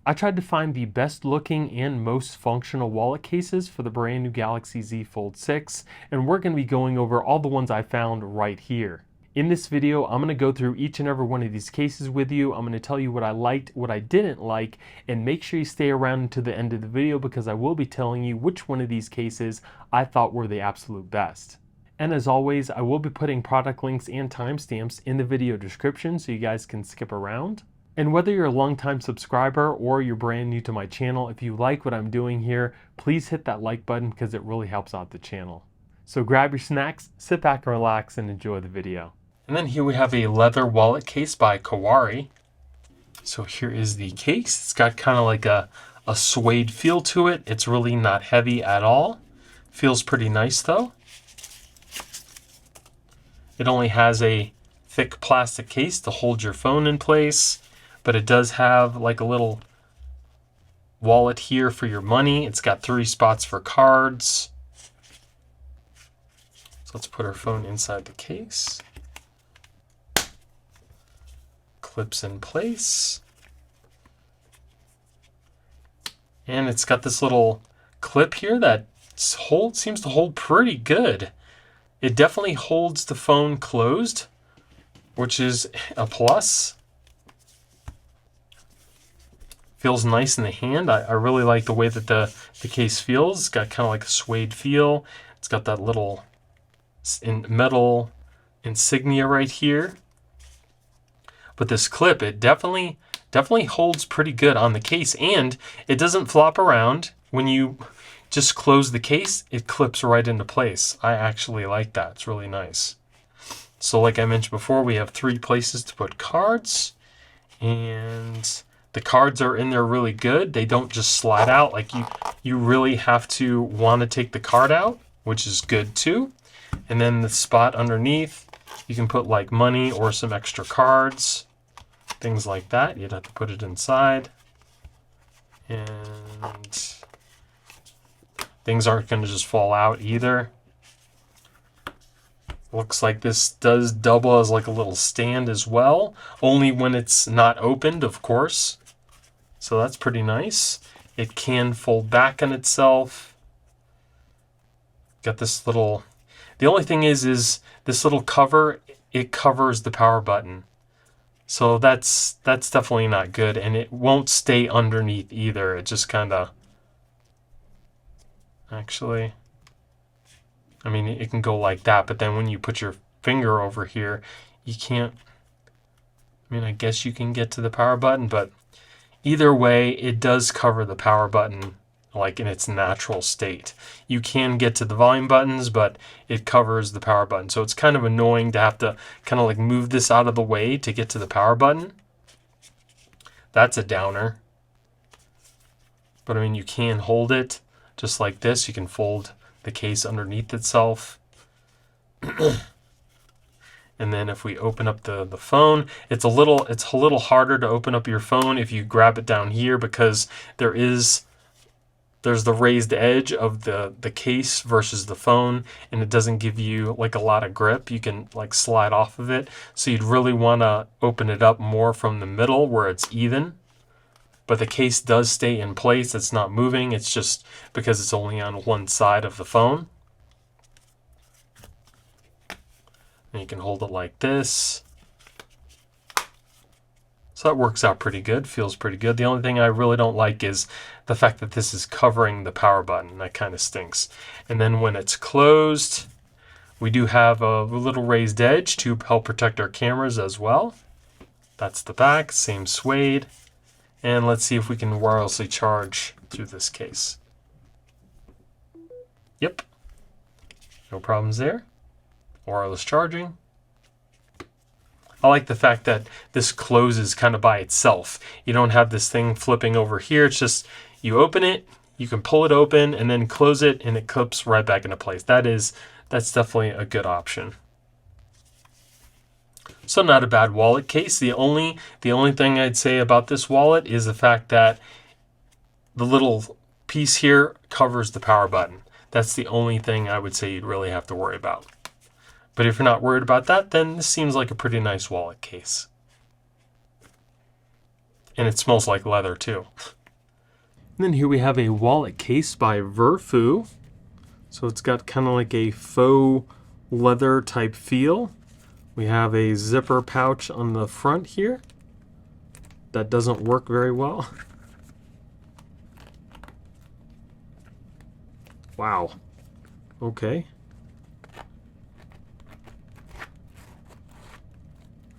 I tried to find the best looking and most functional wallet cases for the brand new Galaxy Z Fold 6, and we're going to be going over all the ones I found right here. In this video, I'm going to go through each and every one of these cases with you. I'm going to tell you what I liked, what I didn't like, and make sure you stay around to the end of the video because I will be telling you which one of these cases I thought were the absolute best. And as always, I will be putting product links and timestamps in the video description so you guys can skip around. And whether you're a longtime subscriber or you're brand new to my channel, if you like what I'm doing here, please hit that like button because it really helps out the channel. So grab your snacks, sit back and relax and enjoy the video. And then here we have a leather wallet case by KOWAURI. So here is the case. It's got kind of like a suede feel to it. It's really not heavy at all. Feels pretty nice though. It only has a thick plastic case to hold your phone in place, but it does have like a little wallet here for your money. It's got 3 spots for cards. So let's put our phone inside the case. Clips in place. And it's got this little clip here that seems to hold pretty good. It definitely holds the phone closed, which is a plus. Feels nice in the hand. I really like the way that the case feels. It's got kind of like a suede feel. It's got that little metal insignia right here. But this clip, it definitely holds pretty good on the case, and it doesn't flop around. When you just close the case, it clips right into place. I actually like that. It's really nice. So like I mentioned before, we have 3 places to put cards, and the cards are in there really good. They don't just slide out. Like you really have to want to take the card out, which is good too. And then the spot underneath, you can put like money or some extra cards, things like that. You'd have to put it inside. And things aren't going to just fall out either. Looks like this does double as like a little stand as well, only when it's not opened, of course. So that's pretty nice. It can fold back on itself. Got this little, the only thing is this little cover, it covers the power button. So that's definitely not good, and it won't stay underneath either. It just kind of, actually, I mean, it can go like that, but then when you put your finger over here, you can't, I mean, I guess you can get to the power button, but either way, it does cover the power button like in its natural state. You can get to the volume buttons, but it covers the power button. So it's kind of annoying to have to kind of like move this out of the way to get to the power button. That's a downer. But I mean, you can hold it just like this. You can fold the case underneath itself. And then if we open up the phone, it's a little harder to open up your phone if you grab it down here, because there's the raised edge of the case versus the phone, and it doesn't give you like a lot of grip. You can like slide off of it. So you'd really want to open it up more from the middle where it's even. But the case does stay in place. It's not moving. It's just because it's only on one side of the phone. And you can hold it like this. So that works out pretty good, feels pretty good. The only thing I really don't like is the fact that this is covering the power button. That kind of stinks. And then when it's closed, we do have a little raised edge to help protect our cameras as well. That's the back, same suede. And let's see if we can wirelessly charge through this case. Yep, no problems there. Wireless charging. I like the fact that this closes kind of by itself. You don't have this thing flipping over here. It's just you open it, you can pull it open and then close it, and it clips right back into place. That's definitely a good option. So not a bad wallet case. The only thing I'd say about this wallet is the fact that the little piece here covers the power button. That's the only thing I would say you'd really have to worry about. But if you're not worried about that, then this seems like a pretty nice wallet case. And it smells like leather too. And then here we have a wallet case by VURFOO. So it's got kind of like a faux leather type feel. We have a zipper pouch on the front here. That doesn't work very well. Wow. Okay.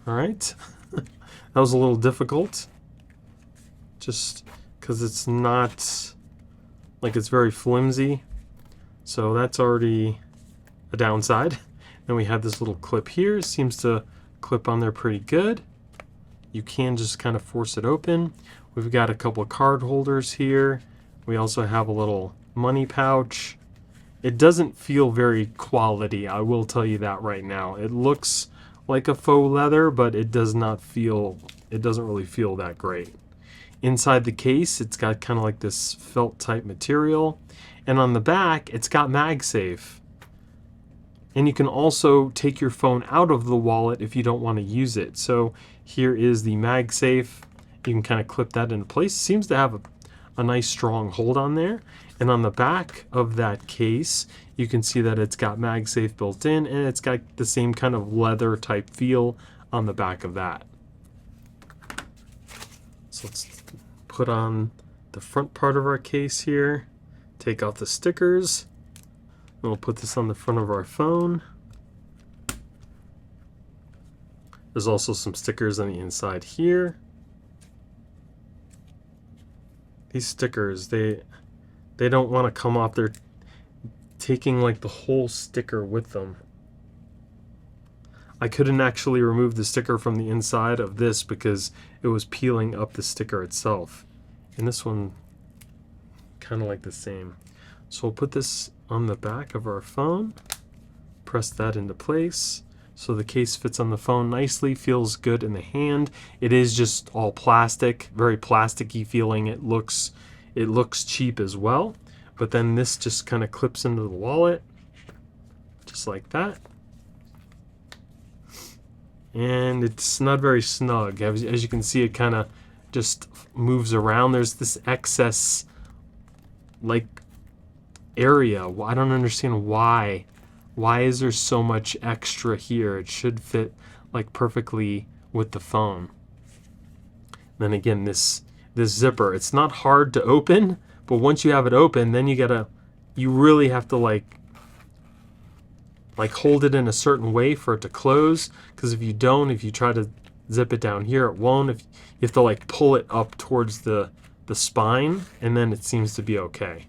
All right. That was a little difficult. Just because it's not, like, it's very flimsy. So that's already a downside. Then we have this little clip here. It seems to clip on there pretty good. You can just kind of force it open. We've got a couple of card holders here. We also have a little money pouch. It doesn't feel very quality, I will tell you that right now. It looks like a faux leather, but it doesn't really feel that great. Inside the case, it's got kind of like this felt type material. And on the back, it's got Magsafe. And you can also take your phone out of the wallet if you don't want to use it. So here is the Magsafe. You can kind of clip that into place. It seems to have a nice strong hold on there. And on the back of that case, you can see that it's got Magsafe built in, and it's got the same kind of leather type feel on the back of that. So let's put on the front part of our case here, take out the stickers, and we'll put this on the front of our phone. There's also some stickers on the inside here. These stickers, they don't want to come off. They're taking like the whole sticker with them. I couldn't actually remove the sticker from the inside of this because it was peeling up the sticker itself. And this one, kind of like the same. So we'll put this on the back of our phone, press that into place. So the case fits on the phone nicely, feels good in the hand. It is just all plastic, very plasticky feeling. It looks cheap as well. But then this just kind of clips into the wallet, just like that. And it's not very snug. As you can see, it kind of just moves around. There's this excess, like, area. I don't understand why. Why is there so much extra here? It should fit, like, perfectly with the phone. Then again, this zipper, it's not hard to open, but once you have it open, then you really have to like hold it in a certain way for it to close, because if you try to zip it down here, it won't. If you have to like pull it up towards the spine, and then it seems to be okay.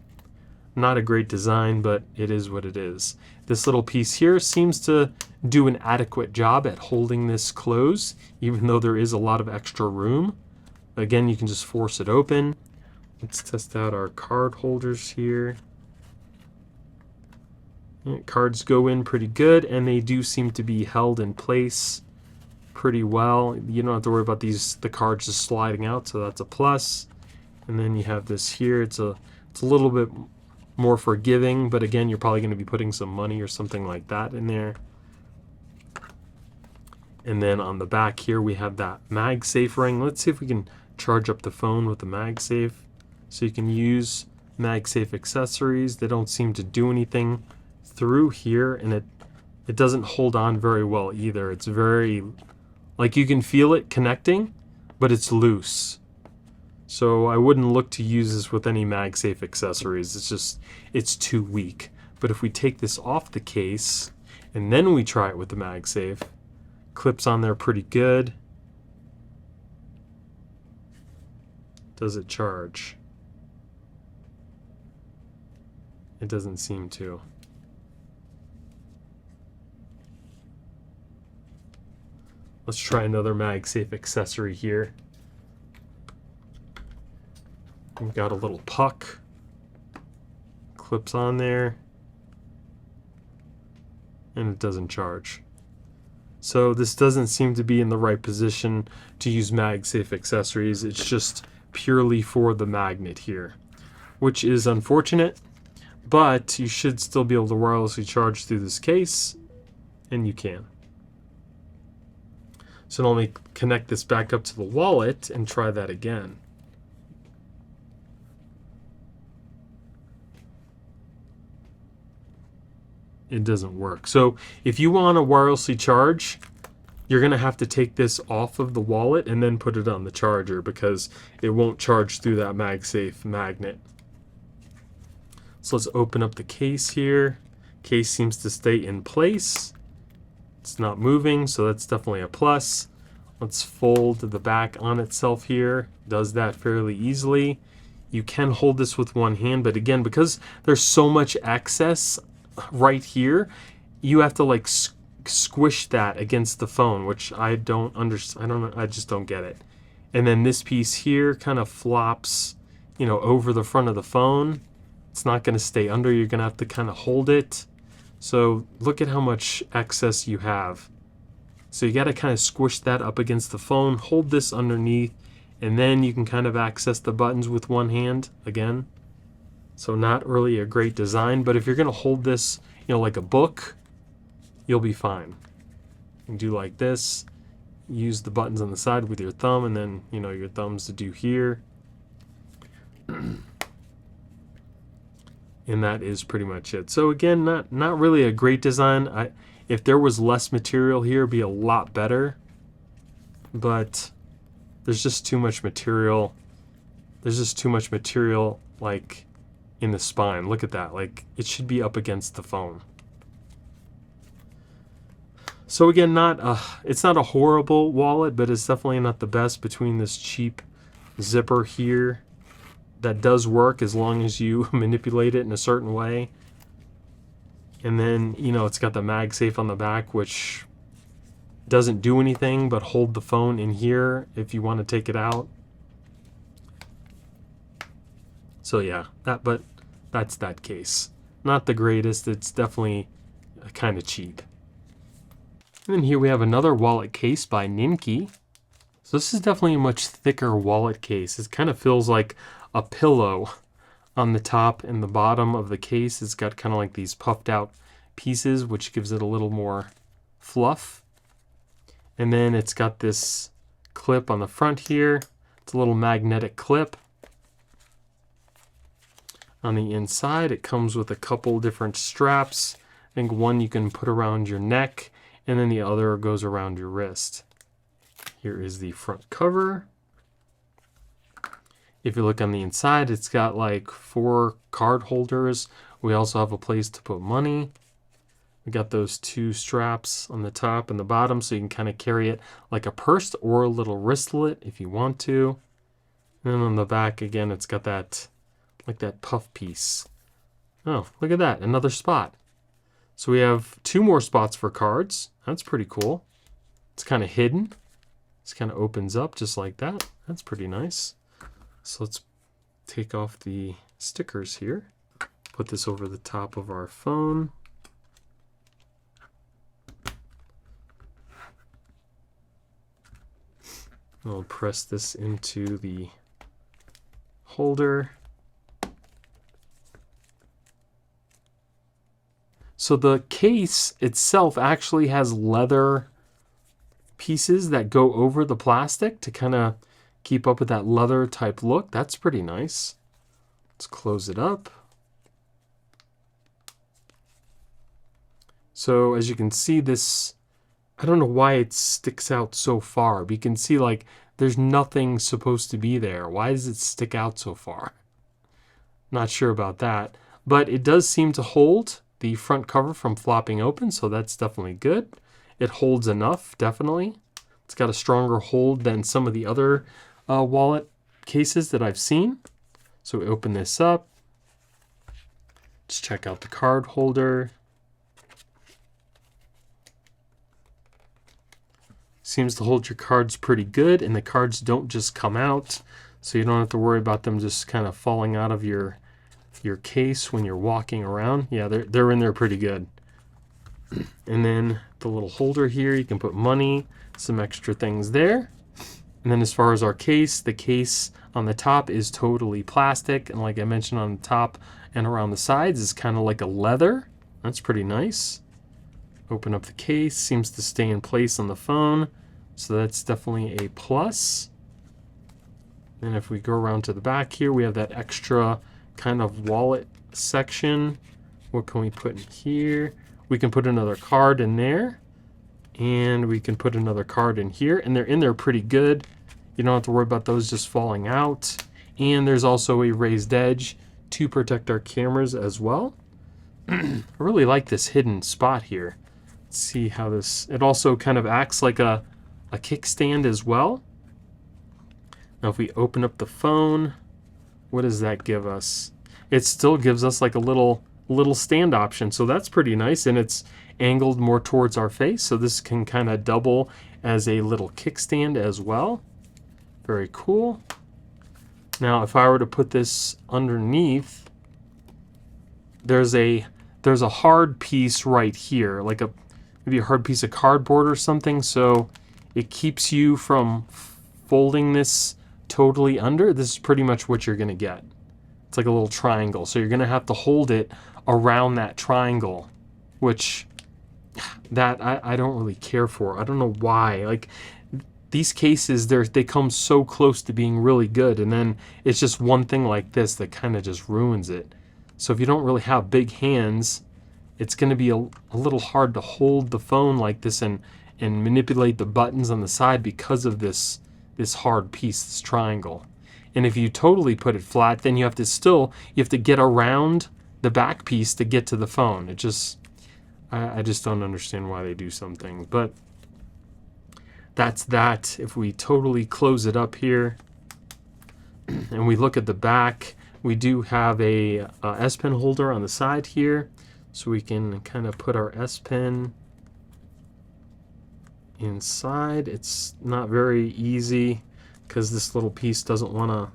Not a great design, but it is what it is. This little piece here seems to do an adequate job at holding this closed, even though there is a lot of extra room. Again, you can just force it open. Let's test out our card holders here. Cards go in pretty good, and they do seem to be held in place pretty well. You don't have to worry about the cards just sliding out, so that's a plus. And then you have this here. It's a little bit more forgiving, but again, you're probably going to be putting some money or something like that in there. And then on the back here, we have that Magsafe ring. Let's see if we can charge up the phone with the Magsafe. So you can use Magsafe accessories. They don't seem to do anything through here, and it doesn't hold on very well either. It's very, like, you can feel it connecting, but it's loose. So I wouldn't look to use this with any Magsafe accessories. It's too weak. But if we take this off the case and then we try it with the Magsafe, clips on there pretty good. Does it charge? It doesn't seem to. Let's try another Magsafe accessory here. We've got a little puck. Clips on there. And it doesn't charge. So this doesn't seem to be in the right position to use Magsafe accessories. It's just purely for the magnet here, which is unfortunate, but you should still be able to wirelessly charge through this case, and you can. So now let me connect this back up to the wallet and try that again. It doesn't work. So if you want to wirelessly charge, you're going to have to take this off of the wallet and then put it on the charger because it won't charge through that MagSafe magnet. So let's open up the case here. Case seems to stay in place. It's not moving, so that's definitely a plus. Let's fold the back on itself here. Does that fairly easily. You can hold this with one hand, but again, because there's so much excess right here, you have to like squish that against the phone, which I don't understand. I just don't get it. And then this piece here kind of flops, you know, over the front of the phone. It's not going to stay under. You're going to have to kind of hold it. So look at how much excess you have. So you got to kind of squish that up against the phone, hold this underneath, and then you can kind of access the buttons with one hand again. So not really a great design, but if you're going to hold this, you know, like a book, you'll be fine. You can do like this, use the buttons on the side with your thumb, and then, you know, your thumbs to do here. And that is pretty much it. So again, not really a great design. If there was less material here, it'd be a lot better. But there's just too much material. There's just too much material, like, in the spine. Look at that. Like, it should be up against the phone. So again, it's not a horrible wallet, but it's definitely not the best between this cheap zipper here that does work as long as you manipulate it in a certain way. And then, you know, it's got the MagSafe on the back, which doesn't do anything but hold the phone in here if you want to take it out. So yeah, but that's that case. Not the greatest. It's definitely kind of cheap. And then here we have another wallet case by NINKI. So this is definitely a much thicker wallet case. It kind of feels like a pillow on the top and the bottom of the case. It's got kind of like these puffed out pieces, which gives it a little more fluff. And then it's got this clip on the front here. It's a little magnetic clip. On the inside, it comes with a couple different straps. I think one you can put around your neck, and then the other goes around your wrist. Here is the front cover. If you look on the inside, it's got like 4 card holders. We also have a place to put money. We got those 2 straps on the top and the bottom, so you can kind of carry it like a purse or a little wristlet if you want to. And then on the back, again, it's got that, like that puff piece. Oh, look at that, another spot. So we have 2 more spots for cards. That's pretty cool. It's kind of hidden. It kind of opens up just like that. That's pretty nice. So let's take off the stickers here. Put this over the top of our phone. I'll press this into the holder. So the case itself actually has leather pieces that go over the plastic to kind of keep up with that leather type look. That's pretty nice. Let's close it up. So as you can see, this, I don't know why it sticks out so far, but you can see like there's nothing supposed to be there. Why does it stick out so far? Not sure about that, but it does seem to hold the front cover from flopping open, so that's definitely good. It holds enough, definitely. It's got a stronger hold than some of the other wallet cases that I've seen. So we open this up. Let's check out the card holder. Seems to hold your cards pretty good, and the cards don't just come out, so you don't have to worry about them just kind of falling out of your case when you're walking around. Yeah, they're in there pretty good. And then the little holder here, you can put money, some extra things there. And then as far as our case, the case on the top is totally plastic, and like I mentioned, on the top and around the sides is kind of like a leather. That's pretty nice. Open up the case, seems to stay in place on the phone. So that's definitely a plus. And if we go around to the back here, we have that extra kind of wallet section. What can we put in here? We can put another card in there. And we can put another card in here. And they're in there pretty good. You don't have to worry about those just falling out. And there's also a raised edge to protect our cameras as well. I really like this hidden spot here. Let's see how this... It also kind of acts like a kickstand as well. Now if we open up the phone, what does that give us? It still gives us like a little stand option, so that's pretty nice, and it's angled more towards our face, so this can kind of double as a little kickstand as well. Very cool. Now if I were to put this underneath, there's a hard piece right here, like maybe a hard piece of cardboard or something, so it keeps you from folding this totally under. This is pretty much what you're going to get. It's like a little triangle, so you're going to have to hold it around that triangle, which that I don't really care for. I don't know why. Like, these cases, they come so close to being really good, and then it's just one thing like this that kind of just ruins it. So if you don't really have big hands, it's going to be a little hard to hold the phone like this and manipulate the buttons on the side because of this hard piece, this triangle. And if you totally put it flat, then you have to get around the back piece to get to the phone. It just, I just don't understand why they do something. But that's that. If we totally close it up here and we look at the back, we do have a S Pen holder on the side here, so we can kind of put our S Pen inside. It's not very easy because this little piece doesn't want to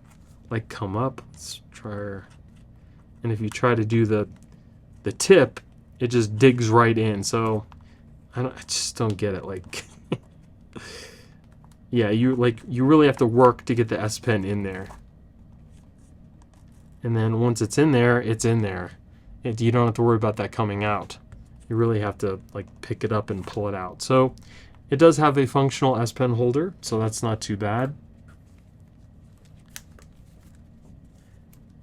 like come up. Let's try, and if you try to do the tip, it just digs right in. So I just don't get it. Like, yeah, you really have to work to get the S Pen in there. And then once it's in there, it's in there. You don't have to worry about that coming out. You really have to like pick it up and pull it out. So it does have a functional S Pen holder, so that's not too bad.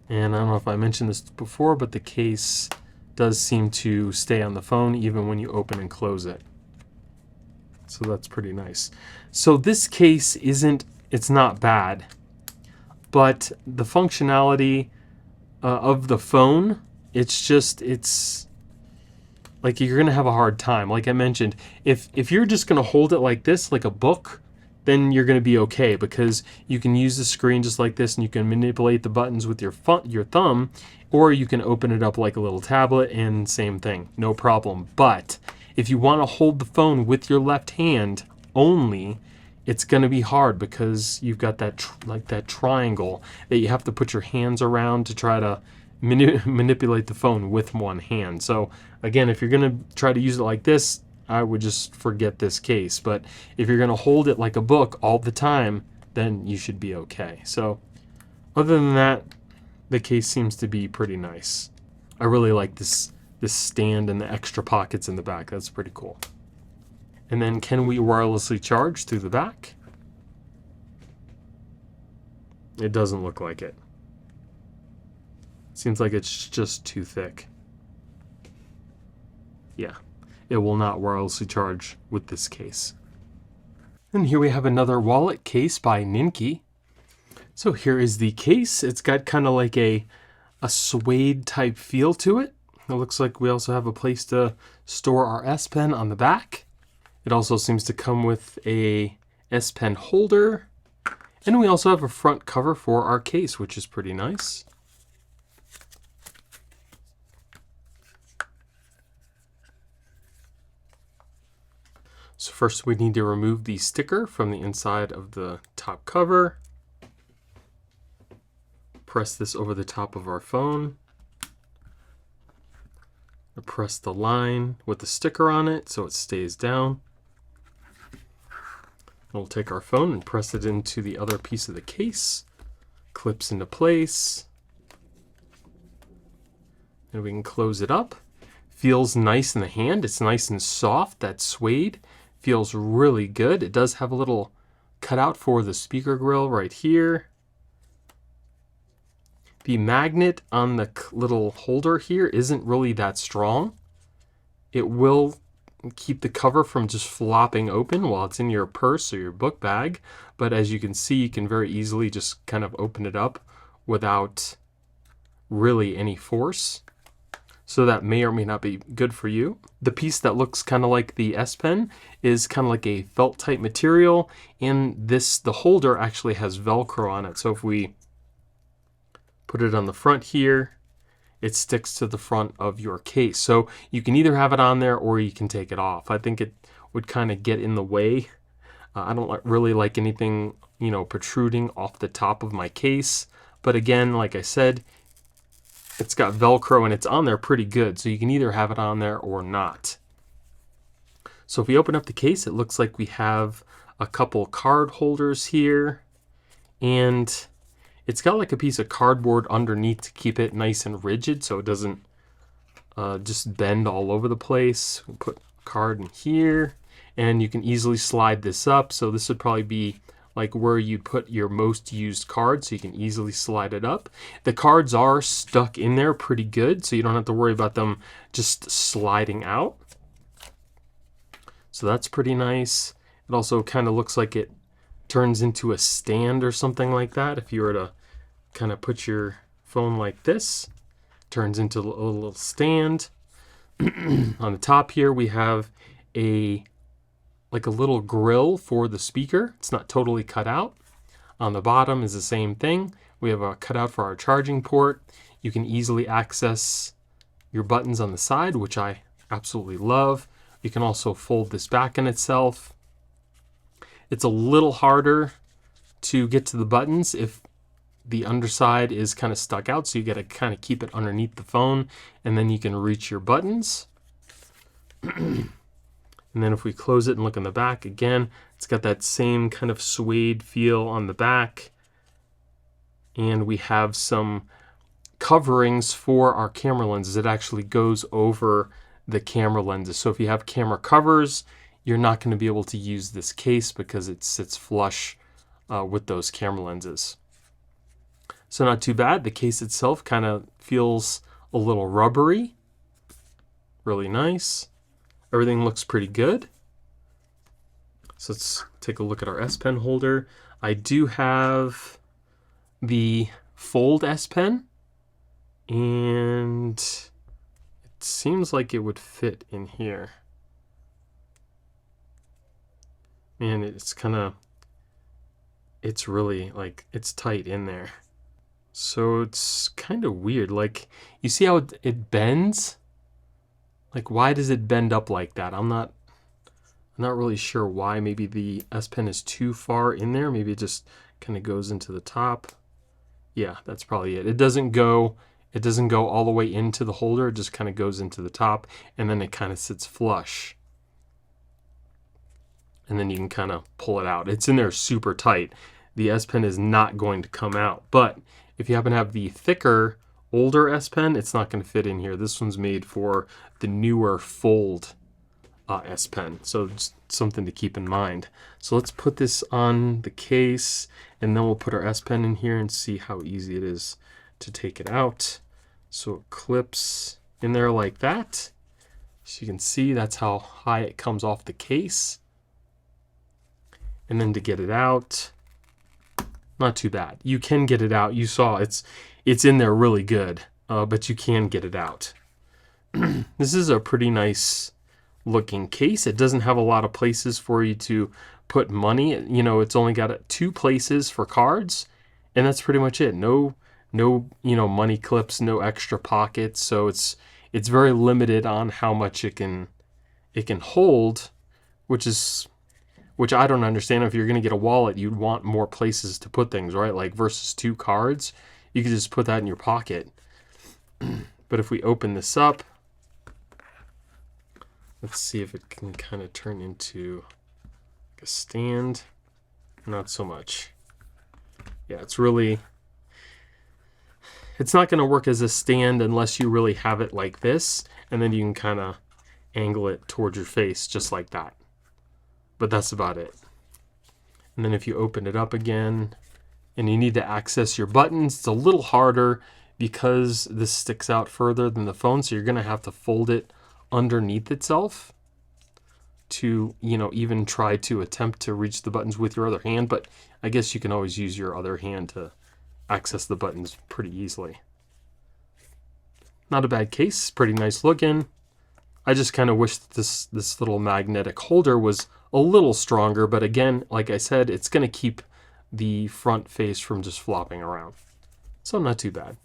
And I don't know if I mentioned this before, but the case does seem to stay on the phone even when you open and close it. So that's pretty nice. So this case it's not bad, but the functionality of the phone, it's like you're gonna have a hard time. Like I mentioned, if you're just gonna hold it like this, like a book, then you're gonna be okay, because you can use the screen just like this and you can manipulate the buttons with your thumb, or you can open it up like a little tablet and same thing, no problem. But if you want to hold the phone with your left hand only, it's going to be hard because you've got that that triangle that you have to put your hands around to try to manipulate the phone with one hand. So again, if you're going to try to use it like this, I would just forget this case. But if you're going to hold it like a book all the time, then you should be okay. So other than that, the case seems to be pretty nice. I really like this stand and the extra pockets in the back. That's pretty cool. And then, can we wirelessly charge through the back? It doesn't look like it. Seems like it's just too thick. Yeah, it will not wirelessly charge with this case. And here we have another wallet case by NINKI. So here is the case. It's got kind of like a suede type feel to it. It looks like we also have a place to store our S Pen on the back. It also seems to come with a S Pen holder. And we also have a front cover for our case, which is pretty nice. So first we need to remove the sticker from the inside of the top cover. Press this over the top of our phone. Press the line with the sticker on it so it stays down. We'll take our phone and press it into the other piece of the case. Clips into place. And we can close it up. Feels nice in the hand. It's nice and soft. That suede feels really good. It does have a little cutout for the speaker grill right here. The magnet on the little holder here isn't really that strong. It will keep the cover from just flopping open while it's in your purse or your book bag, but as you can see, you can very easily just kind of open it up without really any force. So that may or may not be good for you. The piece that looks kind of like the S Pen is kind of like a felt type material, and the holder actually has Velcro on it. So if we put it on the front here, it sticks to the front of your case. So you can either have it on there or you can take it off. I think it would kind of get in the way. I don't really like anything, you know, protruding off the top of my case. But again, like I said, it's got Velcro and it's on there pretty good. So you can either have it on there or not. So if we open up the case, it looks like we have a couple card holders here, and it's got like a piece of cardboard underneath to keep it nice and rigid so it doesn't just bend all over the place. We'll put a card in here, and you can easily slide this up. So this would probably be like where you'd put your most used card, so you can easily slide it up. The cards are stuck in there pretty good, so you don't have to worry about them just sliding out. So that's pretty nice. It also kind of looks like it turns into a stand or something like that. If you were to kind of put your phone like this, turns into a little stand. On the top here we have like a little grill for the speaker. It's not totally cut out. On the bottom is the same thing. We have a cutout for our charging port. You can easily access your buttons on the side, which I absolutely love. You can also fold this back in itself. It's a little harder to get to the buttons if the underside is kind of stuck out, so you got to kind of keep it underneath the phone, and then you can reach your buttons. And then if we close it and look in the back, again, it's got that same kind of suede feel on the back. And we have some coverings for our camera lenses. It actually goes over the camera lenses. So if you have camera covers, you're not going to be able to use this case because it sits flush with those camera lenses. So not too bad. The case itself kind of feels a little rubbery. Really nice. Everything looks pretty good. So let's take a look at our S Pen holder. I do have the Fold S Pen, and it seems like it would fit in here. And it's really like, it's tight in there. So it's kind of weird. Like, you see how it bends? Like, why does it bend up like that? I'm not really sure why. Maybe the S Pen is too far in there. Maybe it just kind of goes into the top. Yeah, that's probably it. It doesn't go all the way into the holder. It just kind of goes into the top, and then it kind of sits flush. And then you can kind of pull it out. It's in there super tight. The S Pen is not going to come out. But if you happen to have the thicker, older S Pen, it's not going to fit in here. This one's made for the newer Fold S Pen. So just something to keep in mind. So let's put this on the case, and then we'll put our S Pen in here and see how easy it is to take it out. So it clips in there like that. So you can see that's how high it comes off the case. And then to get it out, not too bad. You can get it out. You saw it's in there really good, but you can get it out. This is a pretty nice looking case. It doesn't have a lot of places for you to put money. You know, it's only got 2 places for cards, and that's pretty much it. No, you know, money clips, no extra pockets. So it's very limited on how much it can hold, which I don't understand. If you're going to get a wallet, you'd want more places to put things, right? Like versus 2 cards, you could just put that in your pocket. But if we open this up, let's see if it can kind of turn into a stand. Not so much. Yeah, it's not going to work as a stand unless you really have it like this, and then you can kind of angle it towards your face just like that. but that's about it. And then if you open it up again and you need to access your buttons, it's a little harder because this sticks out further than the phone, so you're going to have to fold it underneath itself to, you know, even try to attempt to reach the buttons with your other hand, but I guess you can always use your other hand to access the buttons pretty easily. Not a bad case, pretty nice looking. I just kind of wish that this little magnetic holder was a little stronger, but again, like I said, it's going to keep the front face from just flopping around. So not too bad.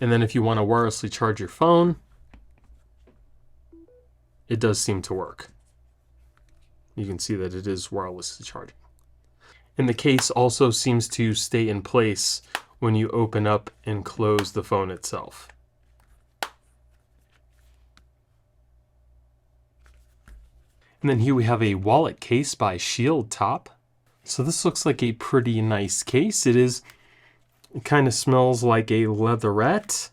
And then if you want to wirelessly charge your phone, it does seem to work. You can see that it is wirelessly charging. And the case also seems to stay in place when you open up and close the phone itself. And then here we have a wallet case by SHIELDTOP. So this looks like a pretty nice case. It kind of smells like a leatherette.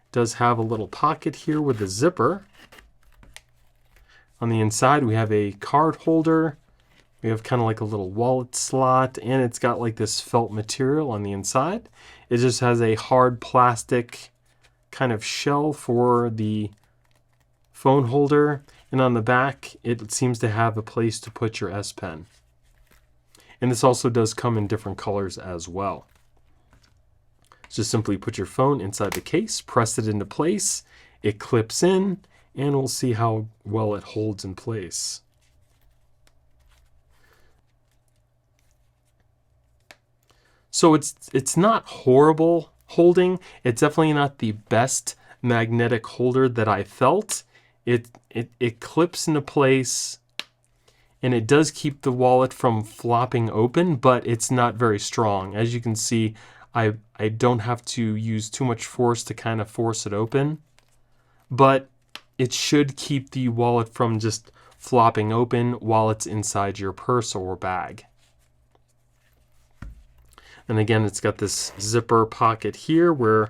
It does have a little pocket here with a zipper. On the inside we have a card holder. We have kind of like a little wallet slot, and it's got like this felt material on the inside. It just has a hard plastic kind of shell for the phone holder, and on the back it seems to have a place to put your S Pen. And this also does come in different colors as well. Just simply put your phone inside the case, press it into place, it clips in, and we'll see how well it holds in place. So it's not horrible holding. It's definitely not the best magnetic holder that I felt. It clips into place, and it does keep the wallet from flopping open, but it's not very strong. As you can see, I don't have to use too much force to kind of force it open, but it should keep the wallet from just flopping open while it's inside your purse or bag. And again, it's got this zipper pocket here where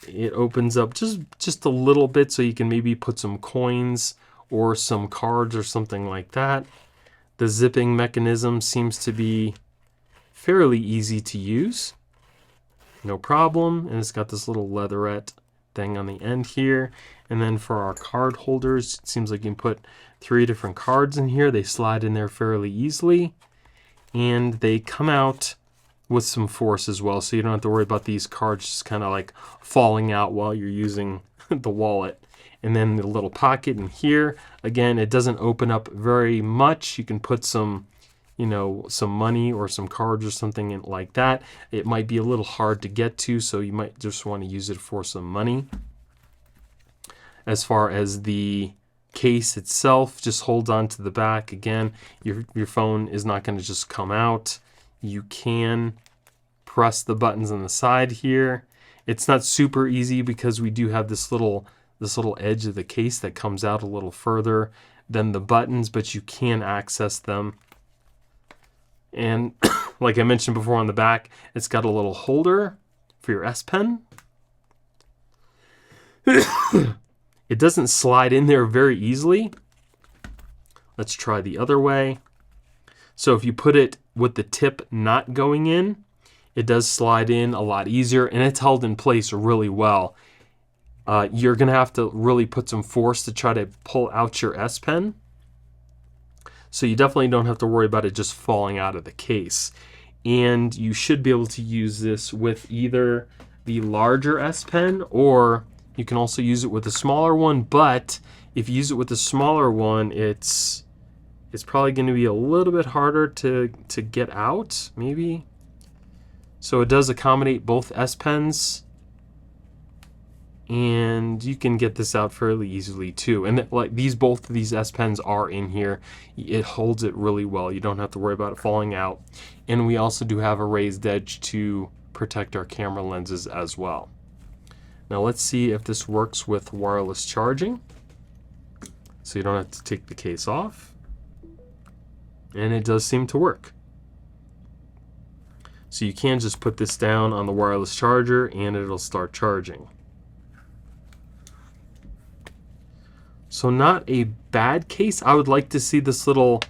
it opens up just a little bit, so you can maybe put some coins or some cards or something like that. The zipping mechanism seems to be fairly easy to use. No problem. And it's got this little leatherette thing on the end here. And then for our card holders, it seems like you can put 3 different cards in here. They slide in there fairly easily. And they come out with some force as well, so you don't have to worry about these cards just kind of like falling out while you're using the wallet. And then the little pocket in here, again, it doesn't open up very much. You can put some, you know, some money or some cards or something in like that. It might be a little hard to get to, so you might just want to use it for some money. As far as the case itself, just holds on to the back. Again, your phone is not going to just come out. You can press the buttons on the side here. It's not super easy because we do have this little edge of the case that comes out a little further than the buttons, but you can access them. And like I mentioned before, on the back, it's got a little holder for your S Pen. It doesn't slide in there very easily. Let's try the other way. So if you put it with the tip not going in, it does slide in a lot easier, and it's held in place really well. You're going to have to really put some force to try to pull out your S Pen. So you definitely don't have to worry about it just falling out of the case. And you should be able to use this with either the larger S Pen, or you can also use it with a smaller one. But if you use it with the smaller one, it's probably going to be a little bit harder to get out, maybe. So it does accommodate both S Pens, and you can get this out fairly easily too. And like both of these S Pens are in here. It holds it really well. You don't have to worry about it falling out. And we also do have a raised edge to protect our camera lenses as well. Now let's see if this works with wireless charging. So you don't have to take the case off. And it does seem to work. So you can just put this down on the wireless charger and it'll start charging. So not a bad case. I would like to see this little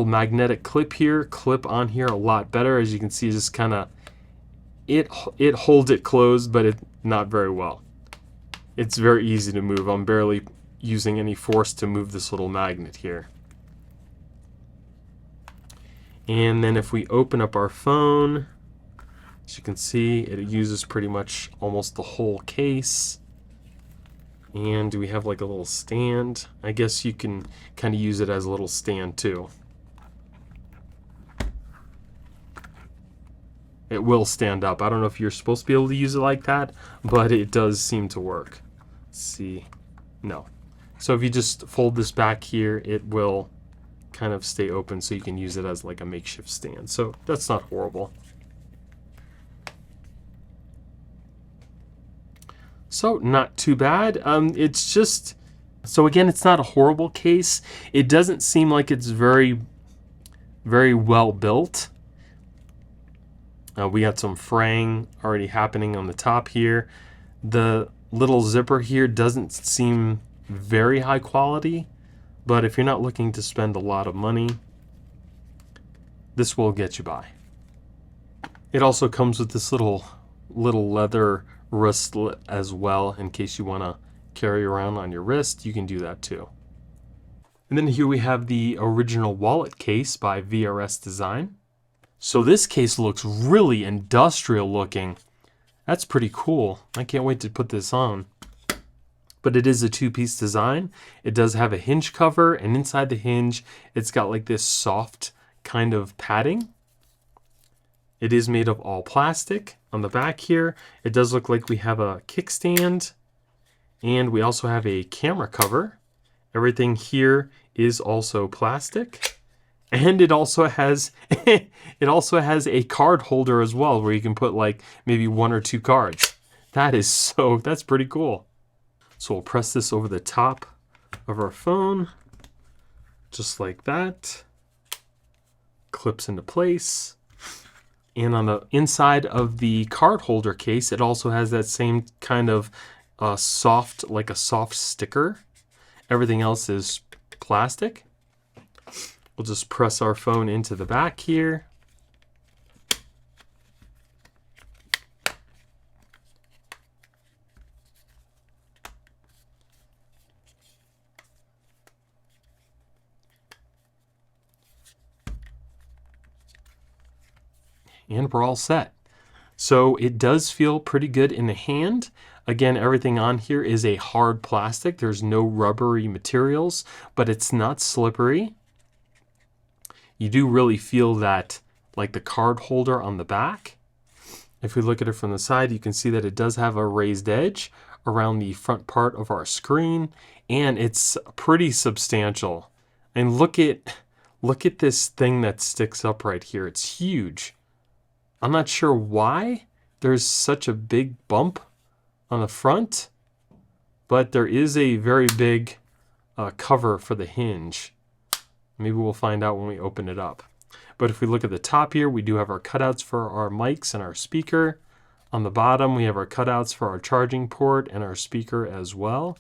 magnetic clip here clip on here a lot better. As you can see, just kind of it holds it closed, but it not very well. It's very easy to move. I'm barely using any force to move this little magnet here. And then if we open up our phone, as you can see, it uses pretty much almost the whole case. And we have like a little stand. I guess you can kind of use it as a little stand too. It will stand up. I don't know if you're supposed to be able to use it like that, but it does seem to work. Let's see. No. So if you just fold this back here, it will kind of stay open so you can use it as like a makeshift stand. So that's not horrible. So not too bad. It's just, so again, it's not a horrible case. It doesn't seem like it's very well built. We got some fraying already happening on the top here. The little zipper here doesn't seem very high quality, but if you're not looking to spend a lot of money, this will get you by. It also comes with this little leather wristlet as well, in case you want to carry around on your wrist. You can do that too. And then here we have the original wallet case by VRS Design. So this case looks really industrial looking. That's pretty cool. I can't wait to put this on. But it is a two-piece design. It does have a hinge cover, and inside the hinge it's got like this soft kind of padding. It is made of all plastic. On the back here, it does look like we have a kickstand, and we also have a camera cover. Everything here is also plastic, and it also has a card holder as well, where you can put like maybe 1 or 2 cards. That's pretty cool. So we'll press this over the top of our phone, just like that. Clips into place. And on the inside of the card holder case, it also has that same kind of soft sticker. Everything else is plastic. We'll just press our phone into the back here. And we're all set. So it does feel pretty good in the hand. Again, everything on here is a hard plastic. There's no rubbery materials, but it's not slippery. You do really feel that, like the card holder on the back. If we look at it from the side, you can see that it does have a raised edge around the front part of our screen, and it's pretty substantial. And look at this thing that sticks up right here. It's huge. I'm not sure why there's such a big bump on the front, but there is a very big cover for the hinge. Maybe we'll find out when we open it up. But if we look at the top here, we do have our cutouts for our mics and our speaker. On the bottom, we have our cutouts for our charging port and our speaker as well.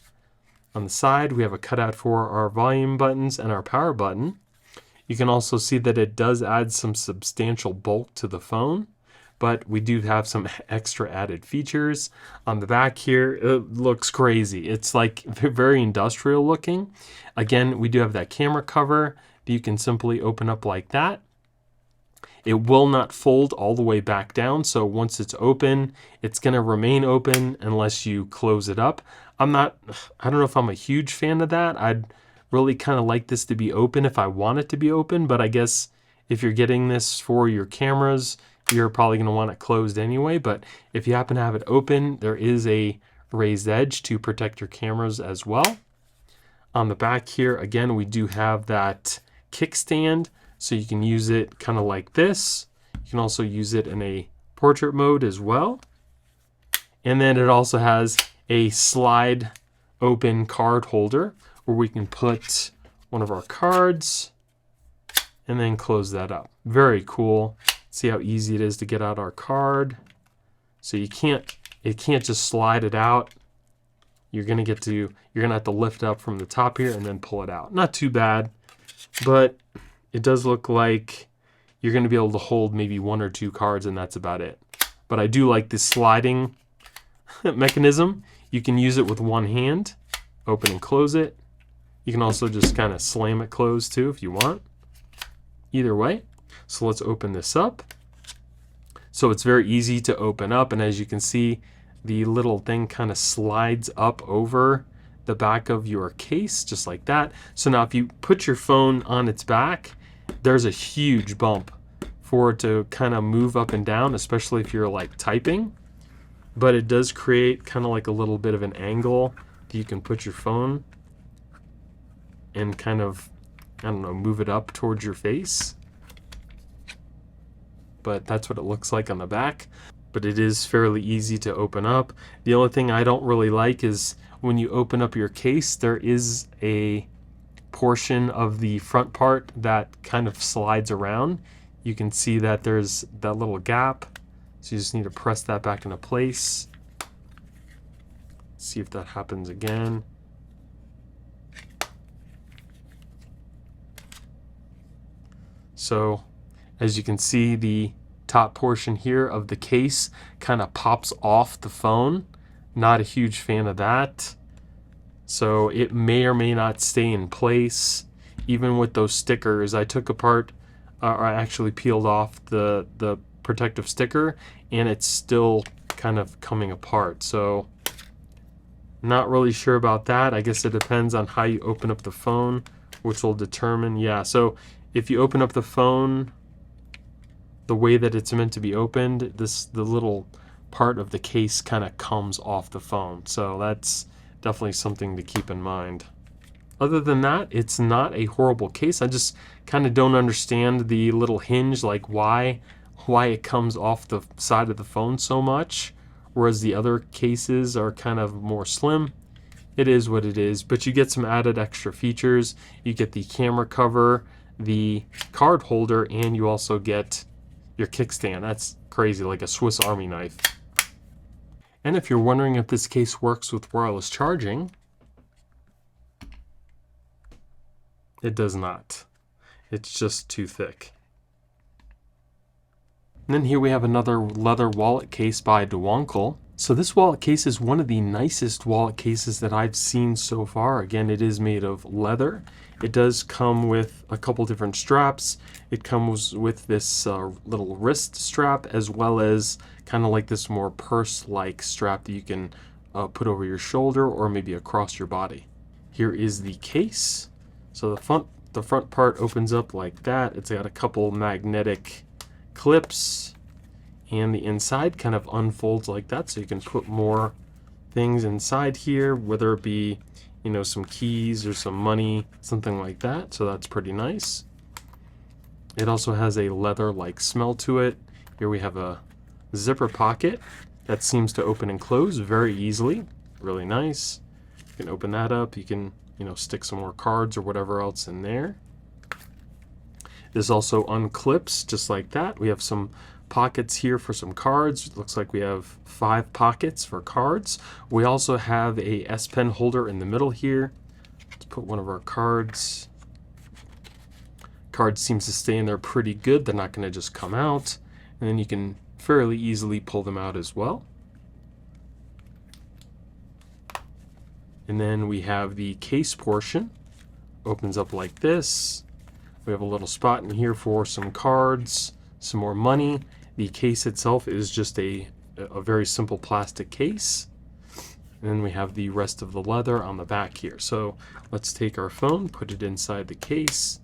On the side, we have a cutout for our volume buttons and our power button. You can also see that it does add some substantial bulk to the phone, but we do have some extra added features. On the back here, it looks crazy. It's like very industrial looking. Again, we do have that camera cover that you can simply open up like that. It will not fold all the way back down, so once it's open, it's going to remain open unless you close it up. I don't know if I'm a huge fan of that. I'd really kind of like this to be open if I want it to be open, but I guess if you're getting this for your cameras, you're probably going to want it closed anyway. But if you happen to have it open, there is a raised edge to protect your cameras as well. On the back here, again, we do have that kickstand, so you can use it kind of like this. You can also use it in a portrait mode as well. And then it also has a slide open card holder where we can put one of our cards and then close that up. Very cool. See how easy it is to get out our card. So it can't just slide it out you're gonna have to lift up from the top here and then pull it out. Not too bad, but it does look like you're gonna be able to hold maybe 1 or 2 cards, and that's about it. But I do like this sliding mechanism. You can use it with one hand, open and close it. You can also just kind of slam it closed too if you want. Either way. So let's open this up. So it's very easy to open up, and as you can see, the little thing kind of slides up over the back of your case, just like that. So now if you put your phone on its back, there's a huge bump for it to kind of move up and down, especially if you're like typing. But it does create kind of like a little bit of an angle that you can put your phone and kind of, I don't know, move it up towards your face. But that's what it looks like on the back. But it is fairly easy to open up. The only thing I don't really like is when you open up your case, there is a portion of the front part that kind of slides around. You can see that there's that little gap. So you just need to press that back into place. See if that happens again. So as you can see, the top portion here of the case kind of pops off the phone. Not a huge fan of that. So it may or may not stay in place. Even with those stickers, I took apart, or I actually peeled off the protective sticker, and it's still kind of coming apart. So not really sure about that. I guess it depends on how you open up the phone, which will determine. Yeah, so if you open up the phone the way that it's meant to be opened, the little part of the case kind of comes off the phone. So that's definitely something to keep in mind. Other than that, it's not a horrible case. I just kind of don't understand the little hinge, like why it comes off the side of the phone so much, whereas the other cases are kind of more slim. It is what it is, but you get some added extra features. You get the camera cover, the card holder, and you also get your kickstand. That's crazy, like a Swiss Army knife. And if you're wondering if this case works with wireless charging, it does not. It's just too thick. And then here we have another leather wallet case by DUANCL. So this wallet case is one of the nicest wallet cases that I've seen so far. Again, it is made of leather. It does come with a couple different straps. It comes with this little wrist strap, as well as kind of like this more purse-like strap that you can put over your shoulder or maybe across your body. Here is the case. So the front part opens up like that. It's got a couple magnetic clips, and the inside kind of unfolds like that, so you can put more things inside here, whether it be, you know, some keys or some money, something like that. So that's pretty nice. It also has a leather-like smell to it. Here we have a zipper pocket that seems to open and close very easily. Really nice. You can open that up. You can, you know, stick some more cards or whatever else in there. This also unclips just like that. We have some pockets here for some cards. It looks like we have 5 pockets for cards. We also have a S Pen holder in the middle here. Let's put one of our cards. Card seems to stay in there pretty good. They're not going to just come out. And then you can fairly easily pull them out as well. And then we have the case portion. Opens up like this. We have a little spot in here for some cards, some more money. The case itself is just a very simple plastic case. And then we have the rest of the leather on the back here. So let's take our phone, put it inside the case.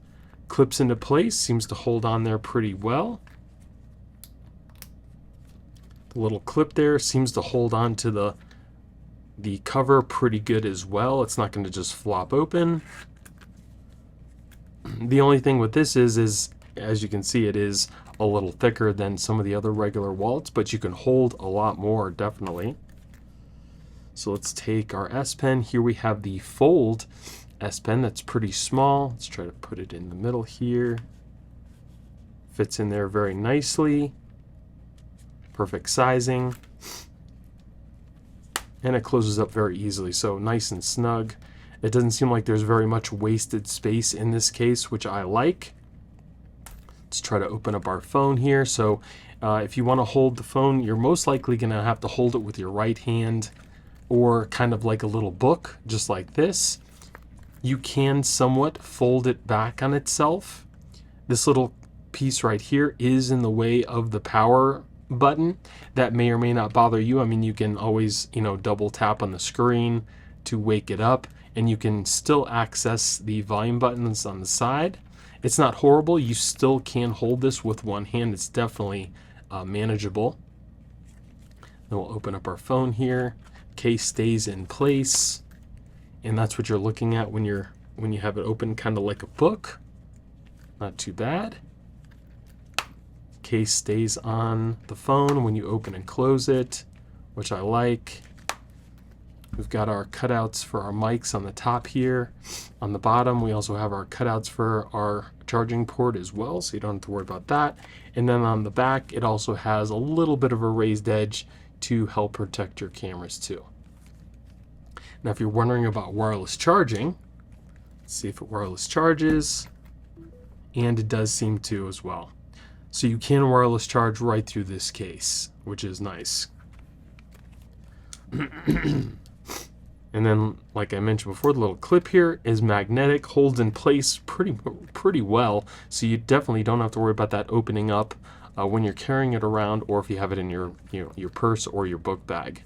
Clips into place, seems to hold on there pretty well. The little clip there seems to hold on to the cover pretty good as well. It's not going to just flop open. The only thing with this is as you can see, it is a little thicker than some of the other regular wallets, but you can hold a lot more, definitely. So let's take our S Pen. Here we have the Fold S Pen that's pretty small. Let's try to put it in the middle here. Fits in there very nicely. Perfect sizing. and it closes up very easily, so nice and snug. It doesn't seem like there's very much wasted space in this case, which I like. Let's try to open up our phone here. So if you want to hold the phone, you're most likely going to have to hold it with your right hand, or kind of like a little book, just like this. You can somewhat fold it back on itself. This little piece right here is in the way of the power button. That may or may not bother you. I mean, you can always, double tap on the screen to wake it up, and you can still access the volume buttons on the side. It's not horrible. You still can hold this with one hand. It's definitely manageable. Then we'll open up our phone here. Case stays in place, and that's what you're looking at when you have it open, kind of like a book. Not too bad. Case stays on the phone when you open and close it, which I like. We've got our cutouts for our mics on the top here. On the bottom, we also have our cutouts for our charging port as well, so you don't have to worry about that. And then on the back, it also has a little bit of a raised edge to help protect your cameras too. Now, if you're wondering about wireless charging, let's see if it wireless charges, and it does seem to as well. So you can wireless charge right through this case, which is nice. And then, like I mentioned before, the little clip here is magnetic, holds in place pretty well, so you definitely don't have to worry about that opening up when you're carrying it around, or if you have it in your purse or your book bag.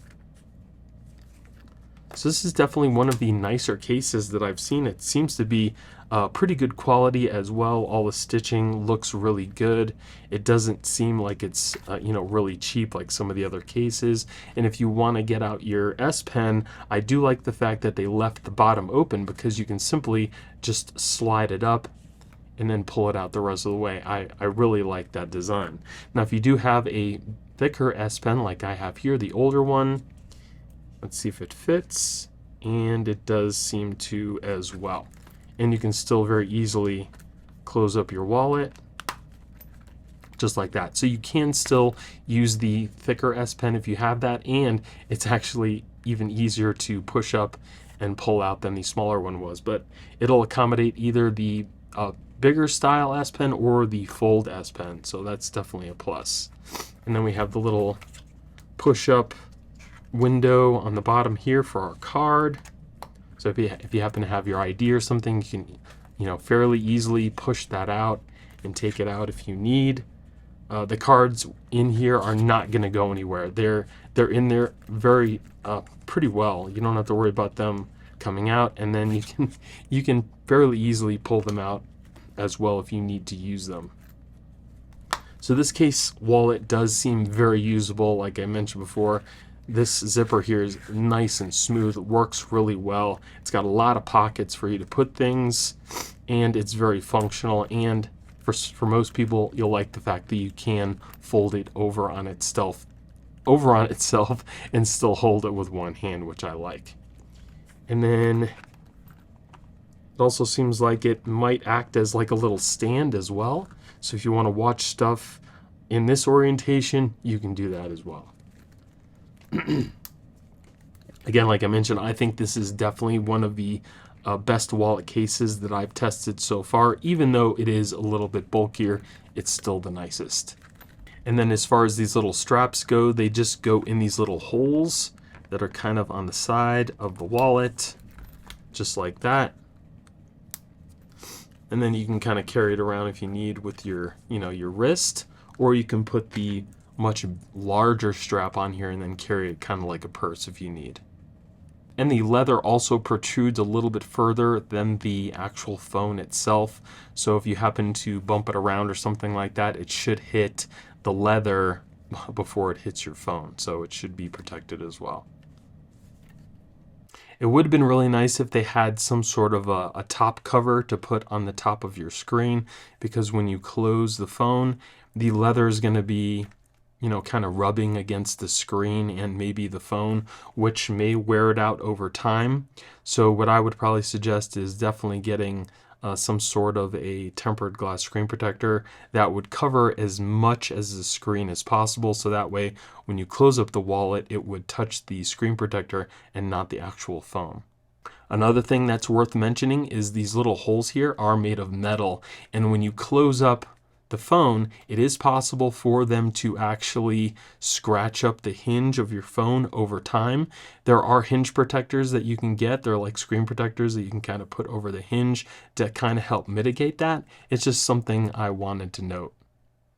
So this is definitely one of the nicer cases that I've seen. It seems to be pretty good quality as well. All the stitching looks really good. It doesn't seem like it's really cheap like some of the other cases. And if you want to get out your S Pen, I do like the fact that they left the bottom open, because you can simply just slide it up and then pull it out the rest of the way. I really like that design. Now, if you do have a thicker S Pen like I have here, the older one, let's see if it fits, and it does seem to as well. And you can still very easily close up your wallet, just like that. So you can still use the thicker S Pen if you have that, and it's actually even easier to push up and pull out than the smaller one was. But it'll accommodate either the bigger style S Pen or the fold S Pen, so that's definitely a plus. And then we have the little push-up window on the bottom here for our card. So if you happen to have your ID or something, you can fairly easily push that out and take it out if you need. The cards in here are not going to go anywhere. They're in there very pretty well. You don't have to worry about them coming out, and then you can fairly easily pull them out as well if you need to use them. So this case wallet does seem very usable. Like I mentioned before, this zipper here is nice and smooth. It works really well. It's got a lot of pockets for you to put things, and it's very functional. And for most people, you'll like the fact that you can fold it over on itself and still hold it with one hand, which I like. And then it also seems like it might act as like a little stand as well. So if you want to watch stuff in this orientation, you can do that as well. Again, like I mentioned, I think this is definitely one of the best wallet cases that I've tested so far. Even though it is a little bit bulkier, it's still the nicest. And then as far as these little straps go, they just go in these little holes that are kind of on the side of the wallet, just like that. And then you can kind of carry it around if you need with your, your wrist, or you can put the much larger strap on here and then carry it kind of like a purse if you need. And the leather also protrudes a little bit further than the actual phone itself. So if you happen to bump it around or something like that, it should hit the leather before it hits your phone. So it should be protected as well. It would have been really nice if they had some sort of a top cover to put on the top of your screen, because when you close the phone, the leather is going to be kind of rubbing against the screen and maybe the phone, which may wear it out over time. So what I would probably suggest is definitely getting some sort of a tempered glass screen protector that would cover as much as the screen as possible, so that way when you close up the wallet it would touch the screen protector and not the actual phone. Another thing that's worth mentioning is these little holes here are made of metal, and when you close up the phone, it is possible for them to actually scratch up the hinge of your phone over time. There are hinge protectors that you can get. They're like screen protectors that you can kind of put over the hinge to kind of help mitigate that. It's just something I wanted to note.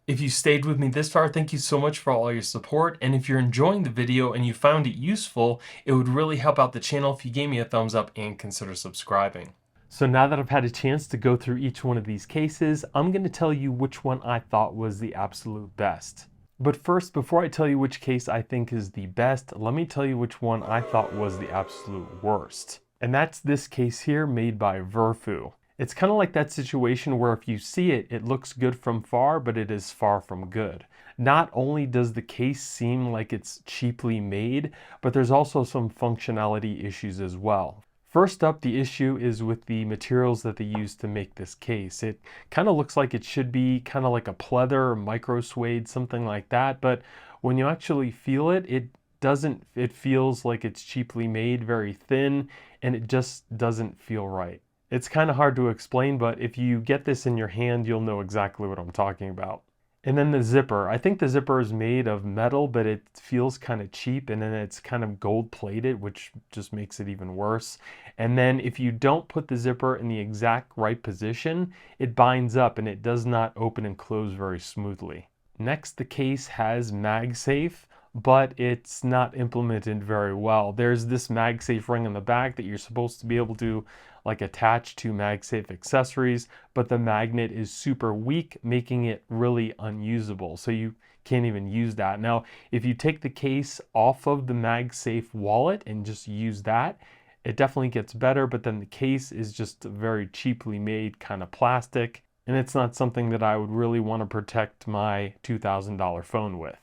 If you stayed with me this far, thank you so much for all your support. And if you're enjoying the video and you found it useful, it would really help out the channel if you gave me a thumbs up and consider subscribing. So now that I've had a chance to go through each one of these cases, I'm going to tell you which one I thought was the absolute best. But first, before I tell you which case I think is the best, let me tell you which one I thought was the absolute worst. And that's this case here made by VURFOO. It's kind of like that situation where if you see it, it looks good from far, but it is far from good. Not only does the case seem like it's cheaply made, but there's also some functionality issues as well. First up, the issue is with the materials that they use to make this case. It kind of looks like it should be kind of like a pleather or micro suede, something like that, but when you actually feel it, it doesn't. It feels like it's cheaply made, very thin, and it just doesn't feel right. It's kind of hard to explain, but if you get this in your hand, you'll know exactly what I'm talking about. And then the zipper. I think the zipper is made of metal, but it feels kind of cheap, and then it's kind of gold plated, which just makes it even worse. And then if you don't put the zipper in the exact right position, it binds up and it does not open and close very smoothly. Next, the case has Magsafe, but it's not implemented very well. There's this Magsafe ring on the back that you're supposed to be able to like attach to Magsafe accessories, but the magnet is super weak, making it really unusable. So you can't even use that. Now, if you take the case off of the Magsafe wallet and just use that, it definitely gets better, but then the case is just very cheaply made kind of plastic, and it's not something that I would really want to protect my $2,000 phone with.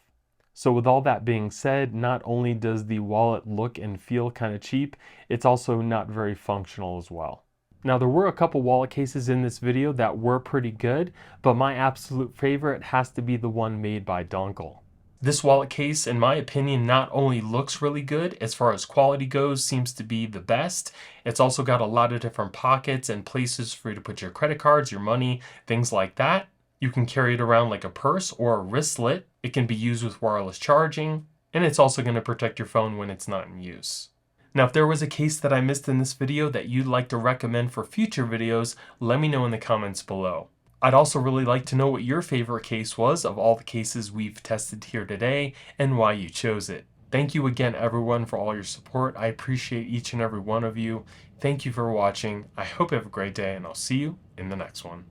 So with all that being said, not only does the wallet look and feel kind of cheap, it's also not very functional as well. Now, there were a couple wallet cases in this video that were pretty good, but my absolute favorite has to be the one made by DUANCL. This wallet case, in my opinion, not only looks really good, as far as quality goes, seems to be the best. It's also got a lot of different pockets and places for you to put your credit cards, your money, things like that. You can carry it around like a purse or a wristlet. It can be used with wireless charging, and it's also going to protect your phone when it's not in use. Now, if there was a case that I missed in this video that you'd like to recommend for future videos, let me know in the comments below. I'd also really like to know what your favorite case was of all the cases we've tested here today and why you chose it. Thank you again, everyone, for all your support. I appreciate each and every one of you. Thank you for watching. I hope you have a great day, and I'll see you in the next one.